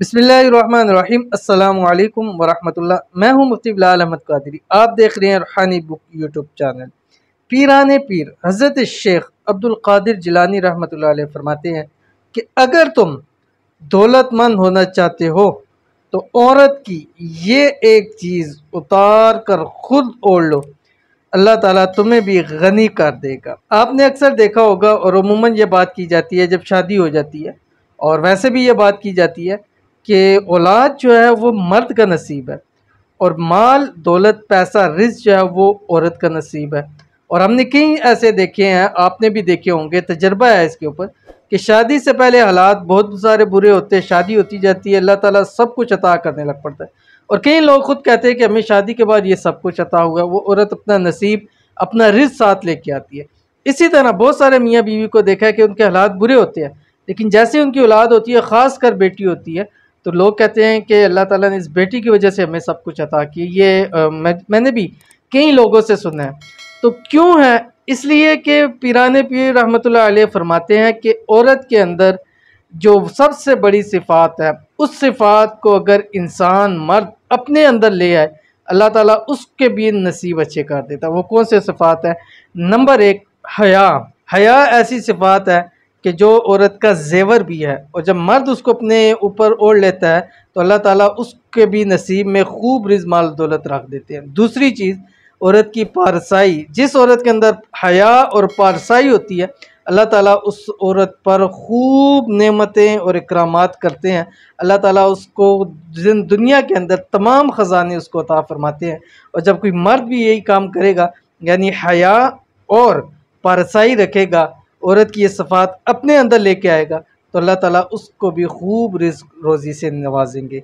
बिस्मिल्लाहिर्रहमानिर्रहीम। अस्सलाम वालेकुम वरहमतुल्लाह। मैं हूं मुफ्ती बिलाल अहमद कादरी। आप देख रहे हैं रूहानी बुक यूट्यूब चैनल। पीराने पीर हज़रत शेख अब्दुल कादिर जिलानी रहमतुल्लाह अलैह फरमाते हैं कि अगर तुम दौलतमंद होना चाहते हो तो औरत की ये एक चीज़ उतार कर खुद ओढ़ लो, अल्लाह ताला तुम्हें भी गनी कर देगा। आपने अक्सर देखा होगा और अमूमन ये बात की जाती है जब शादी हो जाती है, और वैसे भी ये बात की जाती है कि औलाद जो है वो मर्द का नसीब है और माल दौलत पैसा रिज़्क़ जो है वो औरत का नसीब है। और हमने कई ऐसे देखे हैं, आपने भी देखे होंगे, तजर्बा है इसके ऊपर कि शादी से पहले हालात बहुत सारे बुरे होते हैं, शादी होती जाती है, अल्लाह ताला सब कुछ अता करने लग पड़ता है। और कई लोग खुद कहते हैं कि हमें शादी के बाद ये सब कुछ अता हुआ। वो औरत अपना नसीब अपना रिज़्क़ साथ लेके आती है। इसी तरह बहुत सारे मियाँ बीवी को देखा है कि उनके हालात बुरे होते हैं, लेकिन जैसे उनकी औलाद होती है, ख़ास कर बेटी होती है, तो लोग कहते हैं कि अल्लाह ताला ने इस बेटी की वजह से हमें सब कुछ अता किया। ये मैंने भी कई लोगों से सुना है। तो क्यों है? इसलिए कि पीराने पीर रहमतुल्लाह अलैह फरमाते हैं कि औरत के अंदर जो सबसे बड़ी सिफ़ात है, उस सिफ़ात को अगर इंसान मर्द अपने अंदर ले आए, अल्लाह ताला उसके भी नसीब अच्छे कर देता है। वो कौन से सिफ़ात है? नंबर एक, हया। हया ऐसी सिफ़ात है कि जो औरत का ज़ेवर भी है, और जब मर्द उसको अपने ऊपर ओढ़ लेता है तो अल्लाह ताला उसके भी नसीब में खूब रिज़्क़ माल दौलत रख देते हैं। दूसरी चीज़, औरत की पारसाई। जिस औरत के अंदर हया और पारसाई होती है, अल्लाह ताला उस औरत पर खूब नेमतें और इकरामात करते हैं। अल्लाह ताला उसको दुनिया के अंदर तमाम ख़जाने उसको अता फरमाते हैं। और जब कोई मर्द भी यही काम करेगा, यानी हया और पारसाई रखेगा, औरत की ये सिफ़ात अपने अंदर लेके आएगा, तो अल्लाह ताला उसको भी खूब रिज़्क़ रोज़ी से नवाजेंगे।